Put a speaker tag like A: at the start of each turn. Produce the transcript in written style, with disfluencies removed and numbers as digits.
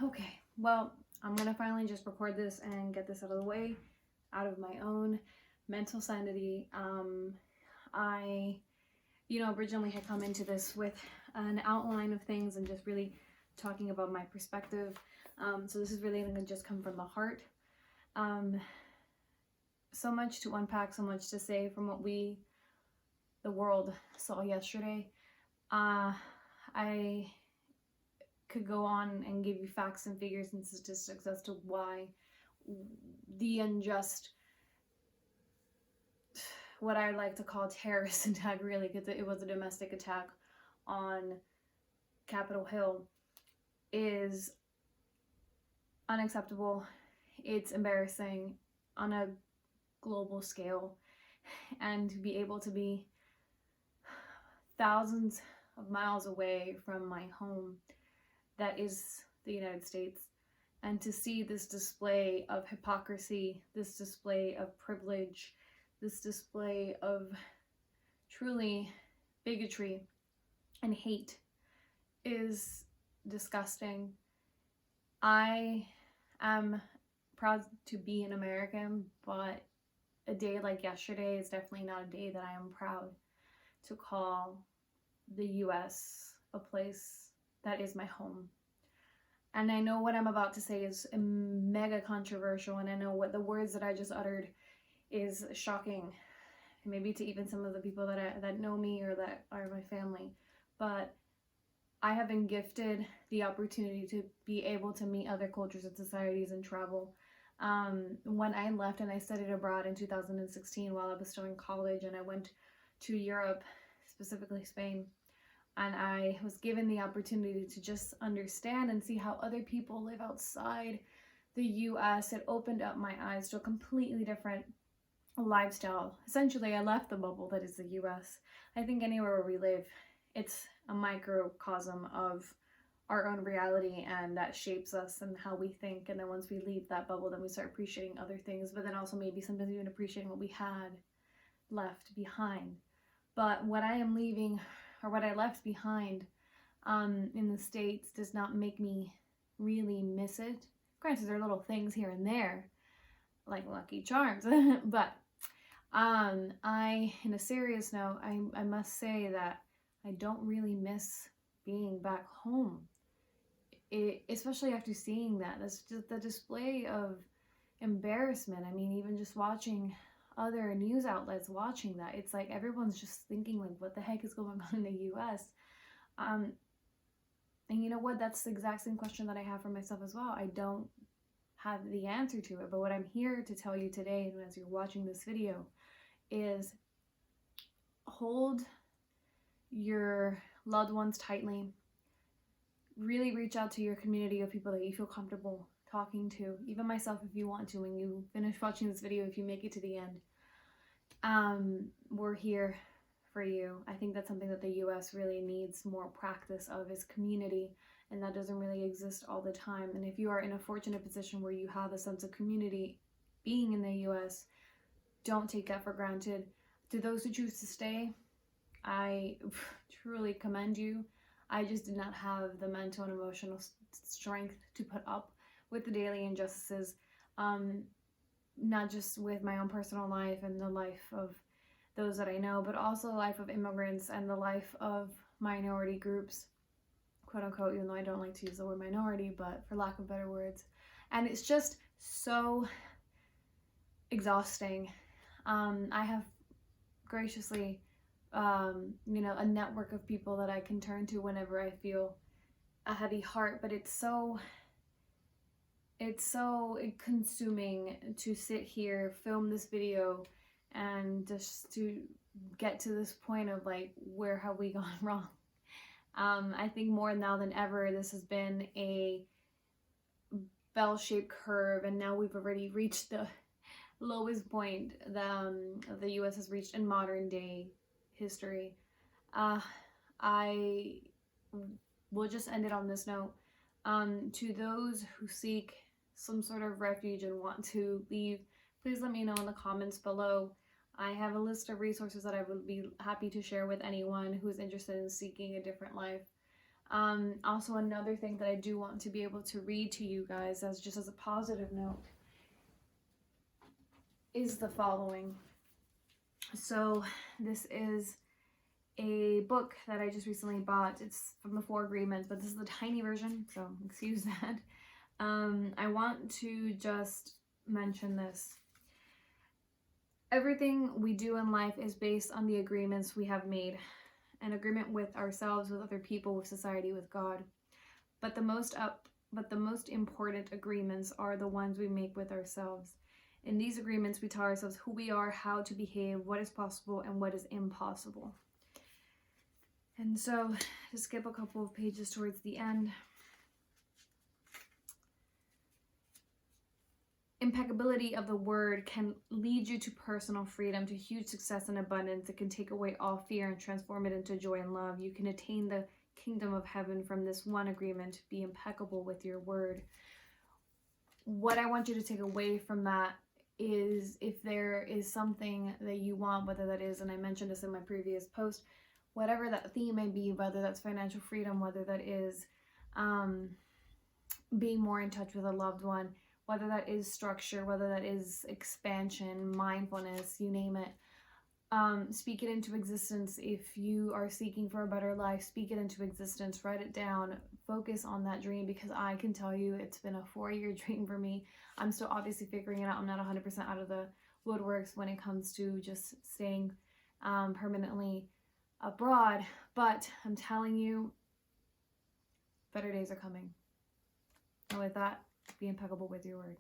A: Okay, well, I'm gonna finally just record this and get this out of the way, out of my own mental sanity. I, originally had come into this with an outline of things and just really talking about my perspective. So this is really gonna just come from the heart. So much to unpack, so much to say from what the world saw yesterday. I could go on and give you facts and figures and statistics as to why the unjust, what I like to call terrorist attack, really, because it was a domestic attack on Capitol Hill, is unacceptable. It's embarrassing on a global scale, and to be able to be thousands of miles away from my home that is the United States, and to see this display of hypocrisy, this display of privilege, this display of truly bigotry and hate is disgusting. I am proud to be an American, but a day like yesterday is definitely not a day that I am proud to call the US a place that is my home. And I know what I'm about to say is mega controversial, and I know what the words that I just uttered is shocking, maybe to even some of the people that know me or that are my family. But I have been gifted the opportunity to be able to meet other cultures and societies and travel. When I left and I studied abroad in 2016 while I was still in college, and I went to Europe, specifically Spain, and I was given the opportunity to just understand and see how other people live outside the US. It opened up my eyes to a completely different lifestyle. Essentially, I left the bubble that is the US. I think anywhere where we live, it's a microcosm of our own reality, and that shapes us and how we think. And then once we leave that bubble, then we start appreciating other things, but then also maybe sometimes even appreciating what we had left behind. But what I am leaving, or what I left behind in the States, does not make me really miss it. Granted, there are little things here and there, like Lucky Charms, but in a serious note, I must say that I don't really miss being back home. Especially after seeing that. That's just the display of embarrassment. I mean, even just watching other news outlets watching that, it's like everyone's just thinking, like, what the heck is going on in the US? And you know what? That's the exact same question that I have for myself as well. I don't have the answer to it, but what I'm here to tell you today, and as you're watching this video, is hold your loved ones tightly. Really reach out to your community of people that you feel comfortable talking to, even myself if you want to. When you finish watching this video, if you make it to the end, we're here for you. I think that's something that the US really needs more practice of, is community, and that doesn't really exist all the time. And if you are in a fortunate position where you have a sense of community being in the US, don't take that for granted. To those who choose to stay, I truly commend you. I just did not have the mental and emotional strength to put up with the daily injustices, not just with my own personal life and the life of those that I know, but also the life of immigrants and the life of minority groups, quote unquote, even though I don't like to use the word minority, but for lack of better words. And it's just so exhausting. I have graciously a network of people that I can turn to whenever I feel a heavy heart, but it's so consuming to sit here, film this video, and just to get to this point of, like, where have we gone wrong? I think more now than ever, this has been a bell-shaped curve, and now we've already reached the lowest point that the US has reached in modern day history. I will just end it on this note. To those who seek some sort of refuge and want to leave, please let me know in the comments below. I have a list of resources that I would be happy to share with anyone who is interested in seeking a different life. Also, another thing that I do want to be able to read to you guys as just as a positive note is the following. So this is a book that I just recently bought. It's from the Four Agreements, but this is the tiny version, so excuse that. I want to just mention this. Everything we do in life is based on the agreements we have made. An agreement with ourselves, with other people, with society, with God. But the most important agreements are the ones we make with ourselves. In these agreements, we tell ourselves who we are, how to behave, what is possible, and what is impossible. And so, to skip a couple of pages towards the end, impeccability of the word can lead you to personal freedom, to huge success and abundance. It can take away all fear and transform it into joy and love. You can attain the kingdom of heaven from this one agreement. Be impeccable with your word. What I want you to take away from that is, if there is something that you want, whether that is, and I mentioned this in my previous post, whatever that theme may be, whether that's financial freedom, whether that is being more in touch with a loved one, whether that is structure, whether that is expansion, mindfulness, you name it. Speak it into existence. If you are seeking for a better life, speak it into existence. Write it down. Focus on that dream, because I can tell you it's been a 4-year dream for me. I'm still obviously figuring it out. I'm not 100% out of the woodworks when it comes to just staying permanently abroad, but I'm telling you, better days are coming. And with that, be impeccable with your word.